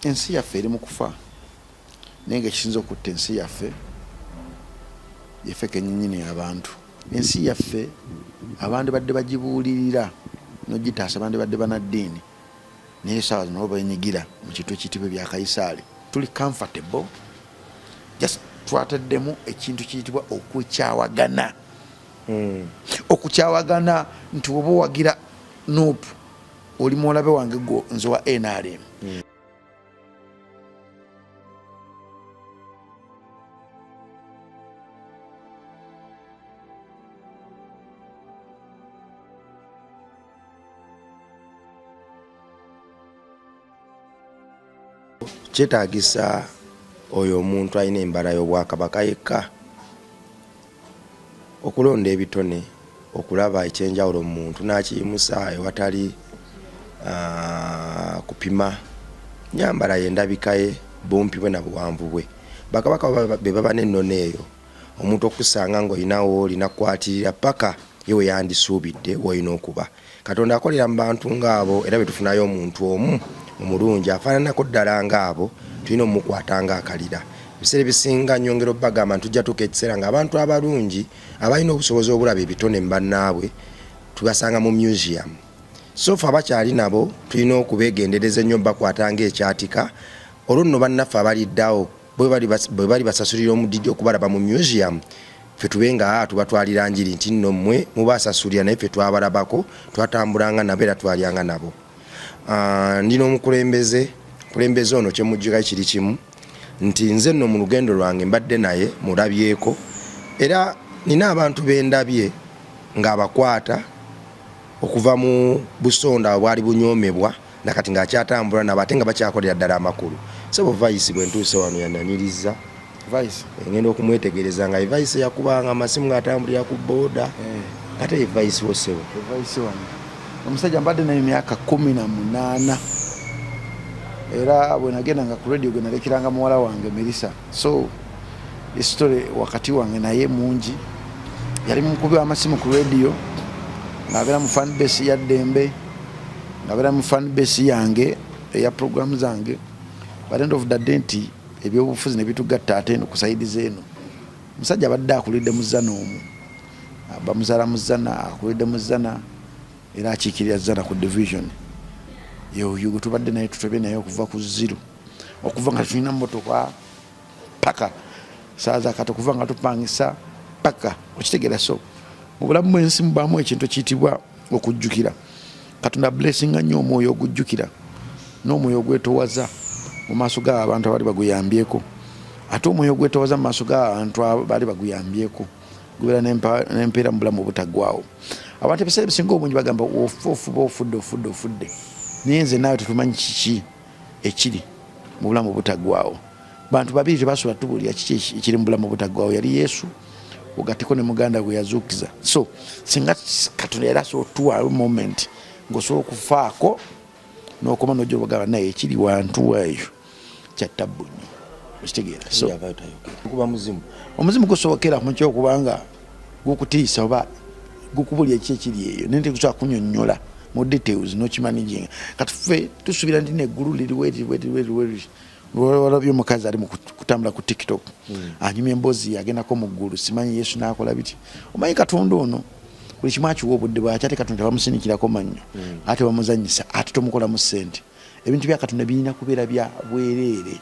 ensi yaffe eri mu kufa naye ngaekisinza okutta ensi yaffe yaffe kenyinyini abantu. Ensi yaffe abantu badde bagibuulirira nogitaasa abandi badde banaddiini naye saawa zino benyigira mu kintu ekiyitibwa bya Kaisaali. Tuli comfortable just twataddemu ekintu kiyitibwa okukyawagana. Okukyawagana nti oba owagira Nuupu oli mwolabe wange gwo nze wa NRM. Kyetaagisa oyo omuntu alina embala y'obwakabaka yekka okulonda ebitone okulaba ekyenjawulo mu muntu n'akiyimusa ewatali kupima nyambala ye ndabika ye bumpi bwe na buwanvu bwe. Bakabaka be baba n'ennono eyo omuntu okusanga ng'olinawo olina kukwatirira paka yewe yandisuubidde w'olina okuba. Katonda akolera mu bantu ng'abo era bwe tufunayo omuntu omu omulungi afaananako ddala ng'abo tulina omukwata ng'akalira. Ebiseera ebisinga nnyongera obbagamba ntujja tuuka ekiseera ng'abantu abalungi abalina obusobozi obulaba ebitone mu bannaabwe tubasanga mu museum. So ffe abakyali nabo tulina okubeegendereza ennyo bakwata ng'ekyatika olwo nno bannaffe abaliddawo bwe bali basasulira omudidi okubalaba mu museum ffe tube nga tubatwalira njiri nti nno mmwe mubasasulira naye ffe twabalabako twatambulanga nabo era twalyanga nabo. Ndina omukulembeze ono kyemujjukira kiri kimu nti nze nno mu lugendo lwange mbadde naye mulabyeko era nina abantu bendabye ng'abakwata okuva mu busonda bwali bunyoomebwa nakati ng'akyatambula nabo ate nga bakyakolera ddala amakulu. Sebo Vice bwe ntuuse wano yananyiriza Vice ngenda okumwetegereza nga Vice yakubanga amasimu ng'atambulira ku booda ate Vice wosebo Vice wano omusajja mbadde naye emyaka 18 era bwe nagendanga ku radio gwe nalekiranga muwala wange Melissa. So story wakati wange naye mungi yali mukubi amasimu ku radio ng'abeera mu fan base ya Dembe ng'abeera mu fan base yange eya program zange. By the end of the day nti ebyobufuzi ne bitugatta ate eno ku saidi zeeno musajja abadde akulidde muzana omu bamuzaala muzana akulidde muzana era akiikirira zana ku division yoyo tubadde naye tutobye naye okuva ku zero okuva nga tulina mmotoka paka saaza kati okuva nga tupangisa paka okitegeera. So mu bulamu bw'ensi mubaamu ekintu ekiyitibwa okujjukira. Katonda blessinga nnyo omwoyo ogujjukira n'omwoyo ogwetowaza mu maaso g'abantu abali baguyambyeko ate omwoyo ogwetowaza mu maaso g'abantu abali baguyambyeko gubeera n'empeera mu bulamu obutaggwaawo. Abantu ebiseera ebisinga obungi bagamba ofudde naye nze naawe tetumanyi kiki ekiri mu bulamu obutaggwaawo. Bantu babiri tebasobola tubuulira kiki ekiri mu bulamu obutaggwaawo yali Yesu ogatteko ne muganda gwe yazuukiza. So singa Katonda yali asobola otuwa moment ng'osobola okufaako n'okoma n'ojja obagamba naye ekiri wantu eyo kyattabbu nnyo okitegeera. So kuba muzimu omuzimu gusobokera mu kyokubanga gukutiisa oba gukubulya eki ekiri eyo naye tegusobola kunnyonnyola mu details n'okimaniginga. Kati ffe tusuubira nti neggulu liri weri walabye omukazi ali mu kutambula ku TikTok anyumya emboozi agendako mu ggulu simanyi Yesu n'akola biti. Omanyi Katonda ono buli kimu akiwa obudde bwaki ate Katonda bamusinikirako mannyo ate bamuzanyisa ate tomukolamu ssente. Ebintu bya Katonda birina kubeera bya bwereere.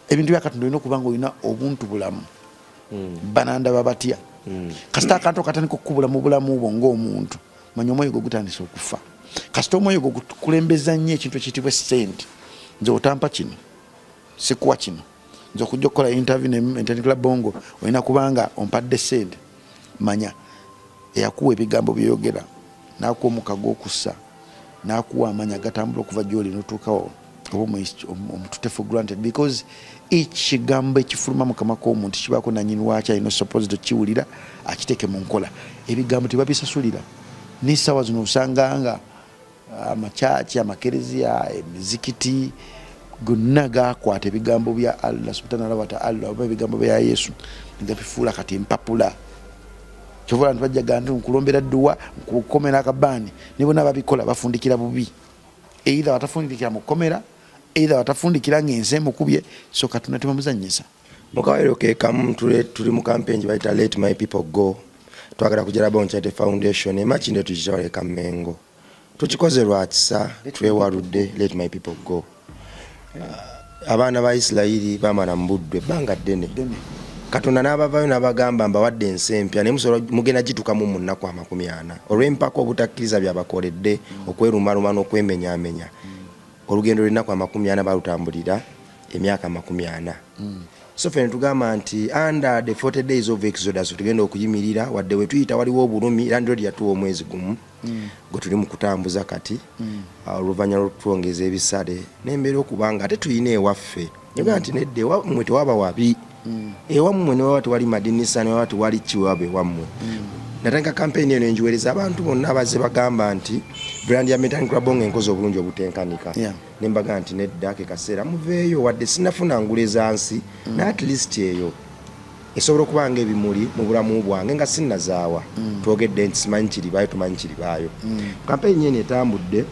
Ebintu bya Katonda olina okuba nga olina obuntu bulamu banandaba batya kasita akantu akatandika okukubula mu bulamu bwo ng'omuntu manya omwoyo gwo gutandise okufa. Kasita omwoyo gwo gukulembeza nnyo ekintu ekiyitibwa ssente nze otampa kino sikuwa kino nze okujja okukola interview n'entandikula bongo olina kubanga ompadde ssente manya eyakuwa ebigambo byeyogera n'akuwa omukago okussa n'akuwa amanya agatambula okuva gy'oli n'otuukawo oba omututefu granted because each kigambo ekifuluma mu kamwa k'omuntu kibaako nannyini waakyo alina supposed okiwulira akiteeke mu nkola. Ebigambo tebabisasulira n'essaawa zino osanga nga amakyaki amakereziya emizikiti gonna gakwata ebigambo bya Allah subhanahu wa ta'ala oba ebigambo bya Yesu nga bifuula kati empapula kyovula nti bajjaga nti nkulombera dduwa nkukomera akabaani ne bonna babikola bafundikira bubi either batafundikira mu kkomera either watafundikira ng'ensi emukubye so Katonda tebamuzannyisa. Mukawero ke kamu tuli mu campaign bayita Let My People Go. Twagala kujala Bonchete Foundation emakinde tukitwale Kamengo. Tukikoze lwakisa twewaludde Let My People Go. Abaana ba Isirayiri bamala mbudde banga ddene. Katonda n'abavayo n'abagamba mbawadde ensi empya ne musobola mugenda gitukamu mu nnaku 40 olw'empaka obutakkiriza byabakoledde okwerumaluma n'okwemenyaamenya. Olugendo lw'ennaku 40 balutambulira emyaka 40. So fene tugamba nti under the 40 days of Exodus tugenda okuyimirira wadde we tuyita waliwo obulumi era ndiro lyatuwa omwezi gumu gwe tuli mu kutambuza kati oluvannyuma lw'okutwongeza ebisale n'embeera okubanga ate tuyina ewaffe yega nti nedde ewammwe tewaba wabi ewammwe ne waba tewali madinisa ne waba tewali kiwabe ewammwe. Natandika kampeyini eno enjiwereza abantu bonna abaze bagamba nti brand ya Metan Club ng'enkozi obulungi obutenkanika. Ne mbaga nti nedda ke kaseera muveeyo wadde sinafuna nguleza nsi na at least eyo esobola okubanga ebimuli mu bulamu bwange nga sinnazaawa. Twogedde nti simanyi kiri baayo tumanyi kiri baayo. Kampeyini eno etambudde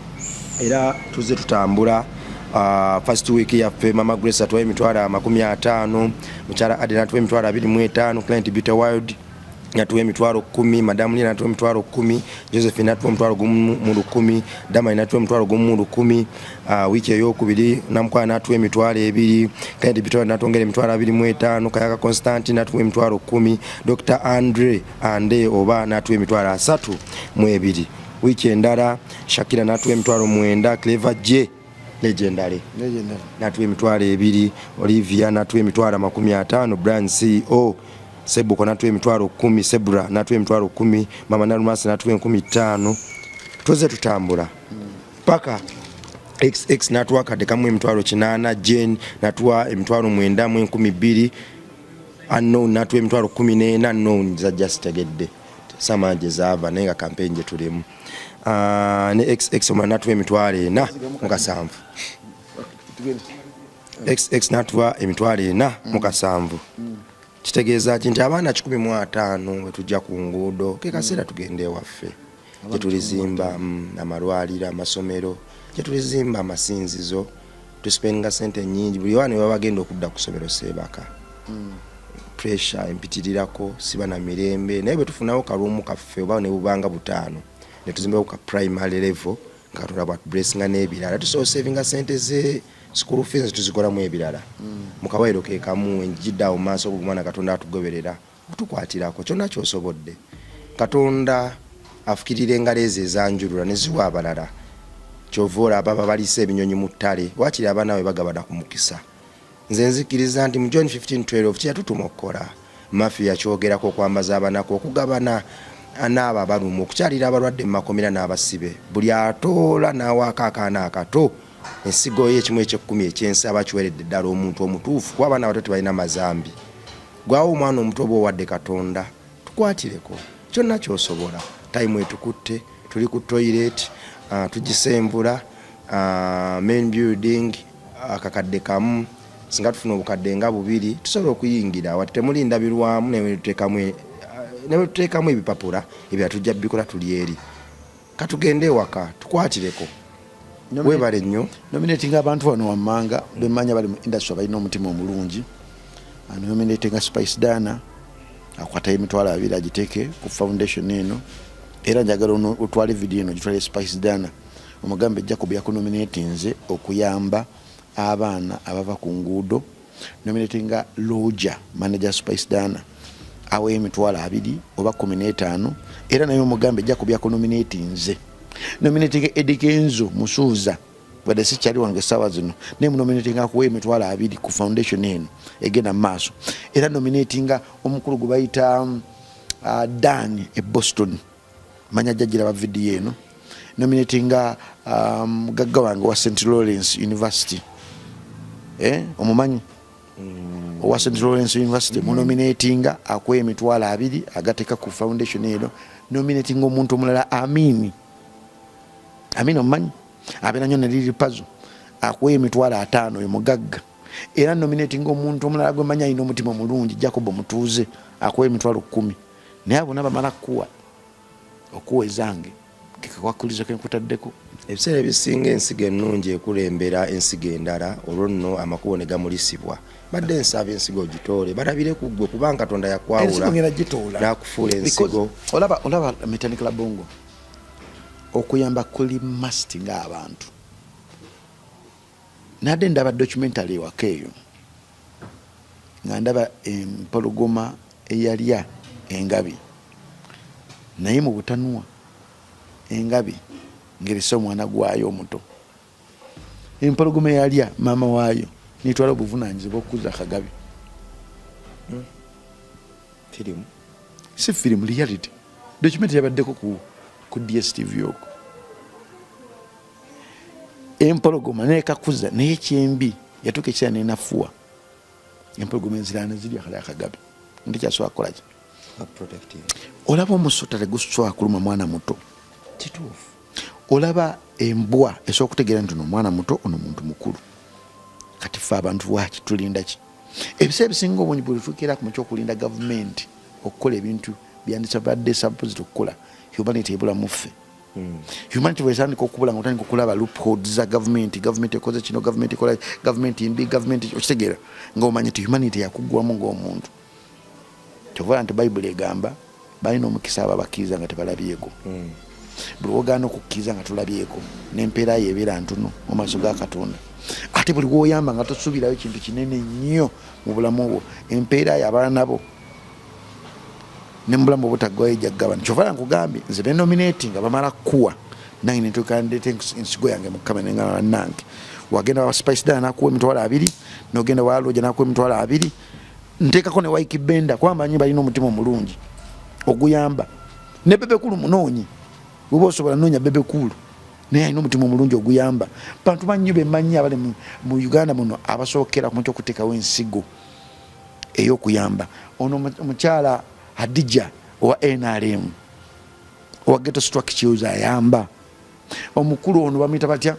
era tuzze tutambula. First week yaffe Mama Grace atuwa emitwalo 50, mukyala Adina atuwa emitwalo 25, Client Bitter Wild atuwa emitwalo 10, Madam Lina atuwa emitwalo 10, Josephine atuwa emitwalo 10, Dama atuwa emitwalo 10, wiki eyokubiri Namukwana atuwa emitwalo 2, Client Bitter Wild atwongera emitwalo 25, Kayaka Constantine atuwa emitwalo 10, Dr. Andre Ande oba atuwa emitwalo 32. Wiki endala Shakira atuwa emitwalo 9, Clever J Legendary natuwe emitwalo 2, Olivia natuwe emitwalo 50, Brand CEO Sebuko natuwe emitwalo 10, Sebra natuwe emitwalo 10, Mama Nalumasi natuwe 15. Tuze tutambula paka XX natuwa kade kamwe emitwalo 8, Jane natuwa emitwalo 9 mu 12, Unknown natuwe emitwalo 14, Unknown za just tegedde samaje zava nenga campaign je tulimu. Ne XX natuwa emitwalo 4 mu 7. XX natuwa emitwalo 4 mu 7. Kitegeeza nti abaana 15 we tujja ku nguudo ke kaseera tugende waffe je tulizimba amalwaliro amasomero je tulizimba amasinzizo tuspenga sente nyingi buli wana baba bagenda okudda ku somero Sebaka. Pressure empitirirako siba na mirembe naye bwe tufunawo kalumu kaffe oba ne bubanga 5 ne tuzimba ku primary level nga tulaba blessing n'ebirala tuso savinga sente ze school fees tuzikola mu ebirala mukawero ke kamu enjidda omaso ogumana Katonda atugoberera tukwatirako kyonna kyosobodde Katonda afukirire engaleze zanjulula ne ziwa abalala kyovora ababa balise ebinyonyi mu ttale wakiri abana we bagabana ku mukisa. Nze nzikiriza nti mu John 15:12 kyatutuma okukola mafia kyogerako kwambaza abanako okugabana anaaba balumu okukyalira abalwadde mu makomera n'abasibe buli atoola n'awaaka akaana akato ensigo ye ekimu eky'ekkumi ekyensi abakiweredde ddala omuntu omutuufu kuba abaana abato tebalina mazambi. Gwawo omwana omuto oba owadde Katonda tukwatireko kyonna kyosobola. Time etukutte tuli ku toilet tugisembula main building akakadde kamu singa tufuna obukadde nga 2 tusobola okuyingira wati temulinda birwamu ne tutekamu ebipapula ebya tujja bikola tuli eri katugende waka tukwatireko webale nnyo. Nominating abantu wano wammanga bemanya bali mu industry balina omutima omulungi. Nominating Spice Dana akwata emitwalo 2 agiteke ku foundation eno era njagala otwale video eno gitwale Spice Dana omugambe Jacob yakunominatinze okuyamba abaana abava ku nguudo. Nominating Loja manager Spice Dana awe emitwalo 2 oba 15 era nayo omugambe Jacob yakunominatinze. Nominating Eddie Kenzo Musuuza wadde si kyali wange sawa zino ne nominating akuwa emitwalo 2 ku foundation eno egenda maaso era nominating omukulu gwe bayita Dan e Boston manya jajira ba video eno. Nominating gagga wange wa St. Lawrence University omumanyi owa St. Lawrence University nominating akuwa emitwalo 2 agateka ku foundation eno. Nominating omuntu omulala Amini omumanyi abeera nnyo neliri pazo akuwa emitwalo 5 mugagga era nominating omuntu omulala gwe manya alina omutima omulungi Jacob Mutuuze akuwa emitwalo 10 naye abo nabamala okuwa ezange kekakwakuliza kenkutaddeko. Ebiseera ebisinga ensigo ennungi ekulembera ensigo endala, olwo nno amakubo ne gamulisibwa. Badde nsaba ensigo gitoole balabire ku ggwe kubanga Katonda yakwawula n'akufuula ensigo. Olaba Metanikala Bongo okuyamba kuli must ng'abantu. Nadde ndaba documentary ewaka eyo nga ndaba empologoma eyalya engabi naye mu butanwa engabi ng'erese omwana gwayo omuto. Empologoma eyalya maama waayo nitwala obuvunaanyizibwa okukuza akagabi. Firimu si firimu, reality. Documentary yabaddeko ku DSTV okwo. Empologoma nekakuza naye kyembi yatuuka ekiseera nenafuwa. Empologoma enziraano zirya kale akagabi ndikyasobola kukolaki. Olaba omusota tegusobola kuluma mwana muto. Kituufu. Olaba embwa esobola okutegeera nti ono mwana muto ono muntu mukulu. Kati ffe abantu waki tulinda ki? Ebiseera ebisinga obungi bwe tutuukira ku ky'okulinda gavumenti okukola ebintu byandisabadde supposed okukola, humanity ebula mu ffe. Humanity bwetandika okubula ng'otandika okulaba loopholes za gavumenti ekoze kino, gavumenti ekola, gavumenti mbi, gavumenti okitegeera ng'omanya nti humanity yakuggwamu ng'omuntu. Kyova nti Bayibuli egamba balina omukisa ababakkiriza nga tebalabyeko. Buli wogaana okukkiriza nga tolabyeko n'empeera yo ebeera ntono mu maaso ga Katonda. Ate buli woyamba nga tosuubirayo kintu kinene nnyo mu bulamu bwo, empeera yo abaana nabo ne mu bulamu obutaggwayo ejjaggabana. Kyova nkugambye nze ne nominating nga bamala kuwa nange nentuuka ndeeta ensigo yange mu kamera ne ngamba bannange wagenda wa Spice Dana n'akuwa emitwalo 2 n'ogenda wa Lodge n'akuwa emitwalo 2 nteekako ne Waiki Benda kuba mmanyi balina omutima omulungi oguyamba ne Bebe Kulu munoonyi bw'oba osobola noonya Bebe Kulu naye alina omutima omulungi oguyamba. Bantu bannyo bemanyi abali mu Uganda muno abasookera ku mutya okuteekawo ensigo ey'okuyamba. Ono omukyala Hadija owa NRM owa Ghetto Structures ayamba. Omukulu ono bamuyita batya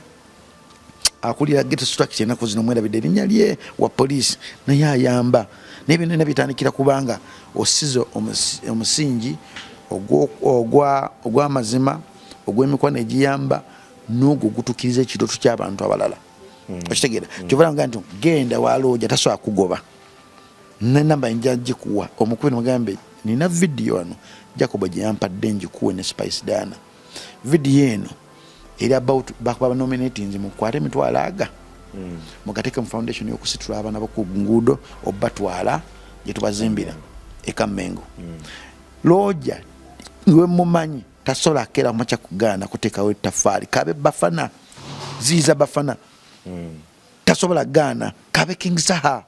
akulira Ghetto Structures ennaku zino mwerabidde erinnya lye wa poliisi naye ayamba. Naye bino byonna bitandikira kubanga osize omusingi ogw'amazima ogw'emikono egiyamba n'ogwo gutukiriza ekirooto ky'abantu abalala. Okitegeera kyova nga nti genda wa Lodge tasobola kugoba nenamba nja gikuwa omukubi nemugambe nina vidiyo wano Jacob gye yampadde njikuwe ne Spice Dana. Vidiyo eno eri about bakuba nominating mukwate emitwalo aga mugateeke mu foundation y'okusitula abaana boku nguudo obatwala gye tubazimbira e Kamengo. Lodge iwe mumanyi tasobola kera macha kugaana kuteekawo ettaffaali kabe bafana ziiza bafana tasobola gaana kabe King Saha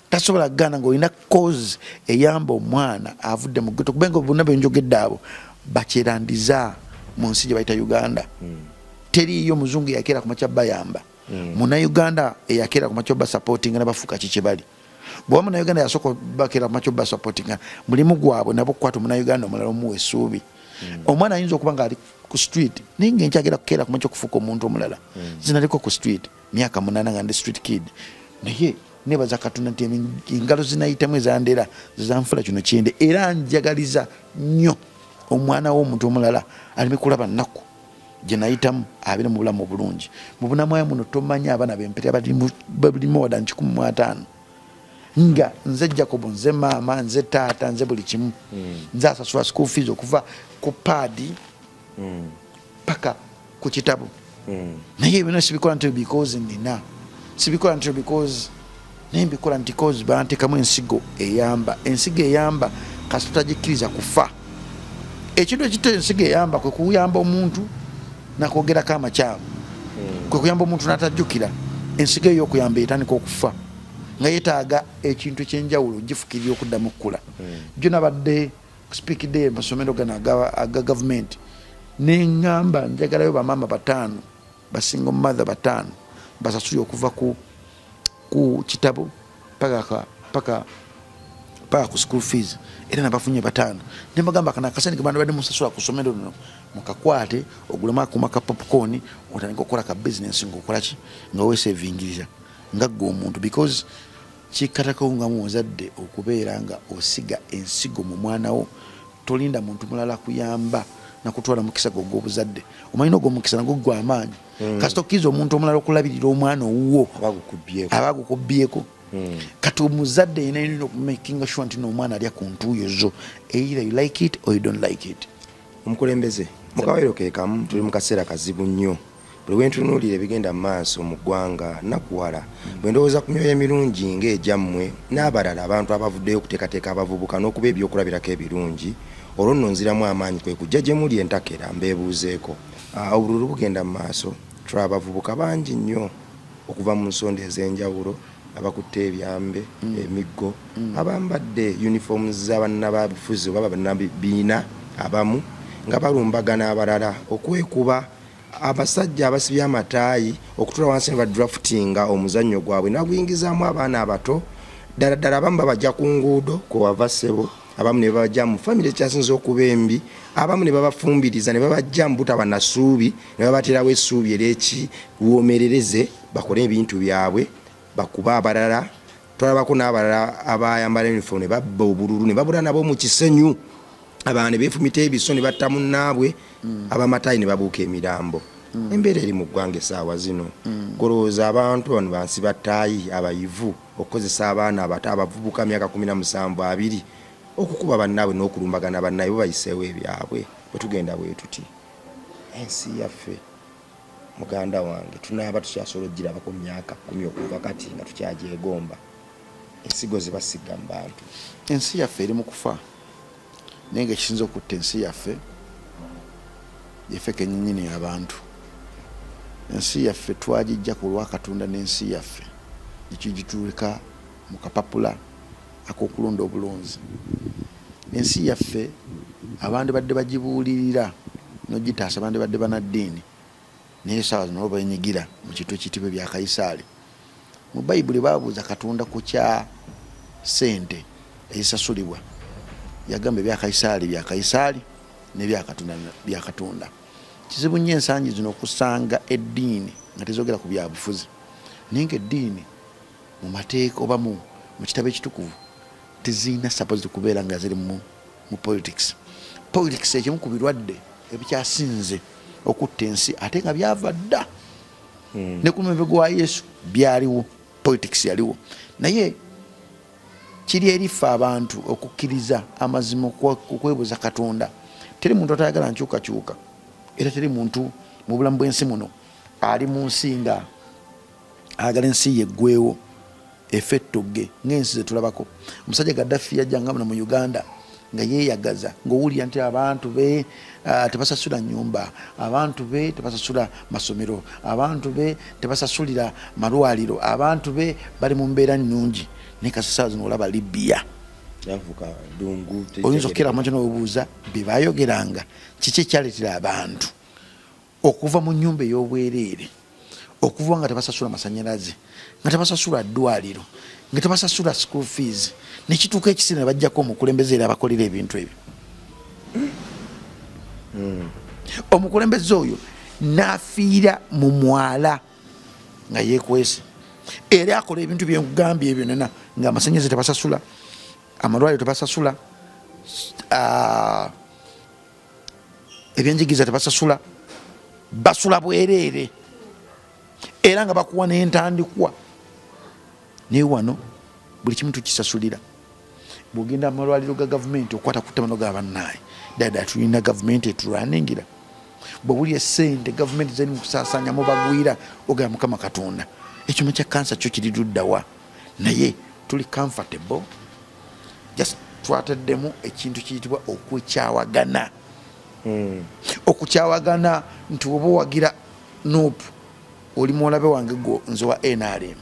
tasobola gaana ng'olina cause eyamba omwana avudde mu ghetto kubenga bonna benjogedde abo bakyerandiza mu nsi gye bayita Uganda. Teriiyo muzungu yakeera ku macha bayamba muna Uganda eyakeera ku macha basupportinga n'abafuuka kiki bali bwa muna Uganda yasooka bakeera ku macha basupportinga mulimu gwabwe nabo kukwata muna Uganda omulala omuwa essuubi. Omwana ayinza okuba nga ali ku street naye ng'enkyagera kukeera ku macha okufuuka omuntu omulala. Zinaliko ku street myaka 8 nga ndi street kid naye nebaza Katonda nti engalo zinayitamu ezandera zanfula kino kyende era njagaliza nnyo omwana w'omuntu omulala aleme kulaba nnaku gye nayitamu abeere mu bulamu obulungi. Mu bunamwayo muno tomanyi abaana b'empere bali more than 15 nga nze Jacob nze maama nze taata nze buli kimu nze asasula school fees okuva ku paadi paka ku kitabo naye bino sibikola nti because nina sibikola nti because naye mbikola nti cause banteekamu ensigo eyamba kasi tutagikkiriza kufa. Ekintu ekita ensigo eyamba kwe kuyamba omuntu nakwogerako amakyamu kwe kuyamba omuntu n'atajjukira. Ensigo ey'okuyamba etandika okufa nga yeetaaga ekintu ekyenjawulo gifukirira okuddamu okukula. Jjo nabadde speakidde amasomero gano aga gavumenti neŋŋamba njagalayo bamaama 5 basinga mother 5 basasuli okuva ku kitabo paka ku school fees era nabafunye 5 nembagamba kana akasente bantu badde musasula ku somero luno mukakwate ogulema akumaka popcorn otandika okukola ka business ng'okolaki nga weesevingiriza nga ggwe omuntu because kikatako nga muzadde okubeera nga osiga ensigo mu mwana wo tolinda muntu mulala kuyamba nakutwala mukisa gw'obuzadde omanyi n'ogw'omukisa nagwo gwa amaanyi kasita okkiriza omuntu omulala okulabirira omwana owuwo abagukubyeko kati omuzadde yenayina okumakinga sure nti n'omwana alya ku ntuuyo zo either you like it or you don't like it. Omukulembeze mukawero keekamu tuli mu kaseera kazibu nnyo buli wentunuulira ebigenda mu maaso mu ggwanga nakuwala bwe ndowooza ku myoyo emirungi ng'egyammwe n'abalala abantu abavuddeyo okuteekateeka abavubuka n'okuba ebyokulabirako ebirungi olwo nno nziramu amaanyi kwe kujja gye muli entakera mbeebuuzeeko obululu bugenda mu maaso tulaba abavubuka bangi nnyo okuva mu nsonda ez'enjawulo abakutte ebyambe emiggo abambadde uniforms z'abannababufuzi oba bannabibiina abamu nga balumbagana abalala okwekuba abasajja abasibye amataayi okutula wansi ne badraftinga omuzannyo gwabwe naguyingizaamu abaana abato ddala abamu babajja ku nguudo kwewava ssebo abamu ne babajja mu famire ekyasinza okuba embi abamu ne babafumbiriza ne babajja mu butaba na ssuubi ne babaterawo essuubi ery'ekiwoomerereze bakole ebintu byabwe bakuba abalala twalabako n'abalala abayambala uniform ne babba obululu ne babula nabo mu kisenyu abaana ne beefumita ebiso ne batta munnaabwe abamatayi ne babuuka emirambo embeera eri mu ggwanga essaawa zino golowooza abantu bano bansi bataayi abayivu okukozesa abaana abato abavubuka myaka 17-20 okukuba bannaabwe n'okulumbagana bannaabwe bo bayiseewo ebyabwe bwe tugenda bwe tuti ensi yaffe muganda wange tunaaba tukyasobola ogirabako mu myaka 10 okuva kati nga tukyagyegomba ensigo zibasiga mu bantu ensi yaffe eri mu kufa naye ngaekisinza okutta ensi yaffe yeffe kenyinyini abantu ensi yaffe twagijja ku lwa Katonda n'ensi yaffe ekigituulika mu kapapula ak'okulonda obulunzi ensi yaffe abandi badde bagibuulirira n'ogitaasa abandi badde banaddiini naye essaawa zino benyigira mu kintu ekiyitibwa ebya Kayisaali mu Bayibuli baabuuza Katonda ku kya ssente ezisasulibwa yagamba ebya Kayisaali bya Kayisaali n'ebya Katonda bya Katonda. Kizibu nnyo ensangi zino okusanga eddiini nga tezogera ku byabufuzi naye ng'eddiini mu mateeka oba mu kitabo ekitukuvu tezirina supposed kubeera nga ziri mu politics ekimu ku birwadde ebikyasinze okutta ensi ate nga byava dda ne ku mulembe gwa Yesu byaliwo politics yaliwo naye kiri erifa abantu okukkiriza amazima okwebuuza Katonda. Teri muntu atayagala nkyukakyuka era teri muntu mu bulamu bw'ensi muno ali mu nsi nga ayagala ensi yeggwewo effettoge ng'ensi zetulabako. Omusajja Gaddafi yajjanga muno mu Uganda nga yeeyagaza ng'owulira nti abantu be tebasasula nnyumba, abantu be tebasasula masomero, abantu be tebasasulira malwaliro, abantu be bali mu mbeera nnungi. Naye kasasaawa zino olaba Libya oyinza okukera amanjo n'obuuza bye baayogeranga kiki ekyaleetera abantu okuva mu nnyumba ey'obwereere, okuva nga tebasasula masanyalaze, nga tebasasula ddwaliro, nga tebasasula school fees, nekituuka ekiseera ne bajjako omukulembeze era abakolera ebintu ebyo. Omukulembeze oyo n'afiira mu mwala nga yeekwese era akola ebintu byengambye ebyo nena nga amasanyalaze tebasasula, amalwaliro tebasasula, ebyenjigiriza tebasasula, basula bwereere era nga bakuwa n'entandikwa. Naye wano buli kimu tukisasulira. Bw'ogenda amalwaliro ga gavumenti okwata ku ttamano ga bannaaye ddala tulina gavumenti etulwaningira. Bwe buli essente gavumenti ziri mu kusaasaanya mu bagwira ogamba Mukama Katonda ekyuma kya kansa kyo kiri luddawa, naye tuli comfortable just twataddemu ekintu kiyitibwa okukyawagana. Okukyawagana nti oba owagira NUP oli mulabe wange gwo nze wa NRM,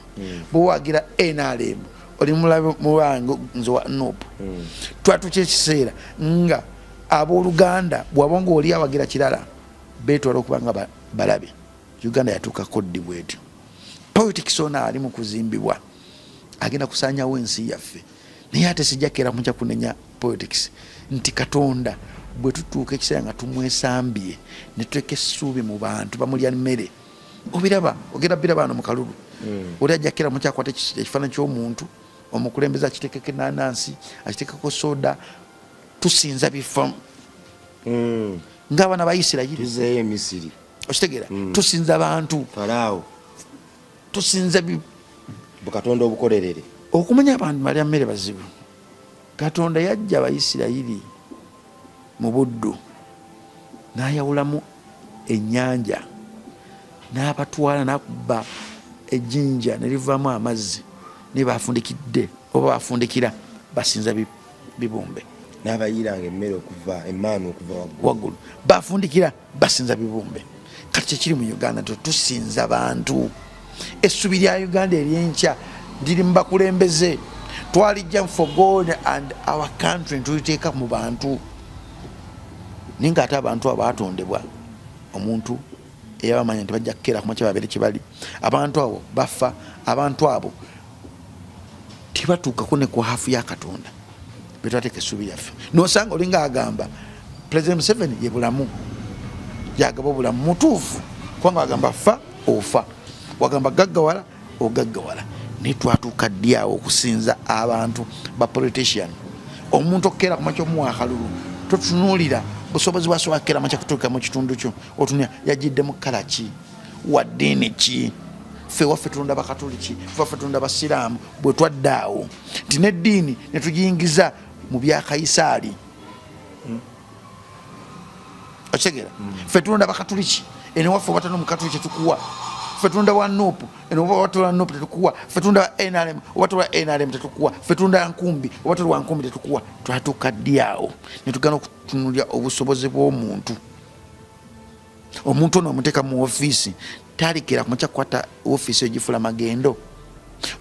bwowagira NRM oli mulabe wange nze wa NUP. Twatuka ekiseera nga abooluganda bw'aba nga oli awagira kirala beetwala okuba nga balabe. Uganda yatuuka koddi bwetyo. Politics ona ali mu kuzimbibwa agenda kusaanyawo ensi yaffe, naye ate sijja keera mujja kunenya politics nti Katonda bwe tutuuka ekiseera nga tumwesambye ne tuteeka essuubi mu bantu bamulya mmere. Obiraba ogenda biraba wano mu kalulu oli ajja keera mukyakwata ekifaananyi ky'omuntu omukulembeze akiteekeko ennaanansi akiteekeko soda tusinza bifa ng'abaana ba Isirayiri tuzeeyo Misiri okitegeera tusinza bantu Farao tusinza bukatonda obukolerere okumanya abantu malya mmere bazibu. Katonda yajja Abayisirayiri mu buddu n'ayawulamu ennyanja n'abatwala n'akuba ejjinja ne livaamu amazzi ne bafundikidde oba bafundikira basinza bibumbe n'abayiranga emmere okuva emmaanu okuva waggulu bafundikira basinza bibumbe. Kati kyekiri mu Uganda tusinza bantu. Essubi lya Uganda ery'enkya liri mu bakulembeze. Twalijja for God and our country tuliteeka mu bantu naye ng'ate abantu abo baatondebwa omuntu eyabamanya nti bajja kukeera ku makya babeere kye bali. Abantu abo bafa, abantu abo tibatuukako ne ku hafu ya Katonda betwateeka essuubi lyaffe. Nosanga olinga agamba President Museveni ye bulamu, yagaba obulamu mutuufu kubanga wagamba fa ofa, wagamba gaggawala ogaggawala. Naye twatuuka ddi awo okusinza abantu ba politician. Omuntu okukeera ku makya omuwa akalulu totunuulira busobozi bwasobola kukeera makya kutuuka mu kitundu kyo otunia yajjidde mu kkala ki wa ddiini ki. Ffe waffe tulonda bakatoliki, ffe waffe tulonda basiraamu. Bwe twadde awo nti n'eddiini ne tugiyingiza mu bya Kaisaali okitegeera. Ffe tulonda bakatoliki ene waffe oba tano mukatoliki tetukuwa. Ffe tulonda wa Nuupu ene oba watola Nuupu tetukuwa. Ffe tulonda NRM oba tola NRM tetukuwa. Ffe tulonda Nkumbi oba tola Nkumbi tetukuwa. Twatuuka ddi awo ne tugana okutunuulira obusobozi bw'omuntu. Omuntu ono omuteeka mu ofiisi talekera ku makya kukwata ofiisi egifula magendo.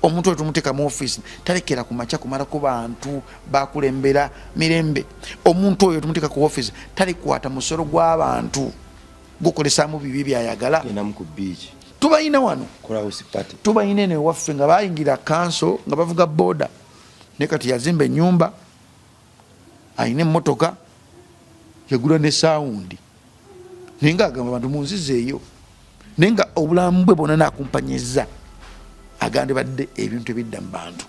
Omuntu oyo tumuteeka mu ofiisi talekera ku makya kumala ku bantu bakulembera mirembe. Omuntu oyo tumuteeka ku ofiisi talikwata musolo gw'abantu gukolesaamu bibi byayagala. Tubayina wano, tubayina eno ewaffe nga bayingira kanso nga bavuga boda ne kati yazimba ennyumba ayina emmotoka yagula ne saawundi naye nga agamba abantu munzizeeyo naye nga obulamu bwe bwonna nakumpanyiza agande badde ebintu ebidda mu bantu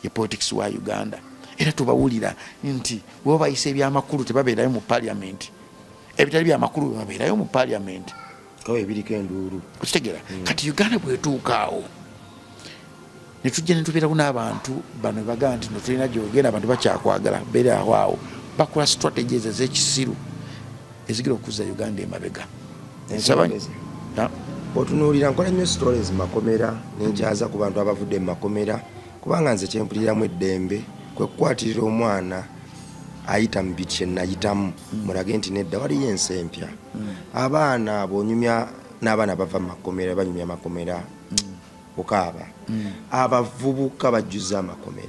ye politics wa Uganda. Era tubawulira nti bwe bayise ebyamakulu tebabeerayo mu parliament, ebitali byamakulu babeerayo mu parliament ebiriko enduulu okitegeera. Kati Uganda bwetuukaawo ne tujja ne tubeerawo n'abantu bano bagamba nti no tulina gyogenda abantu bakyakwagala beera awo bakola strategies ez'ekisiru ezigira okuzza Uganda emabega. Otunuulira nkola nnyo stories makomera nenkyaza ku bantu abavudde mu makomera kubanga nze kyempuliramu eddembe kwe kukwatirira omwana ayita mu biki nayitamu mulage nti nedda waliyo ensi empya. Abaana abonyumya n'abaana bava mu makomera banyumya makomera okaaba. Abavubuka bajjuza amakomera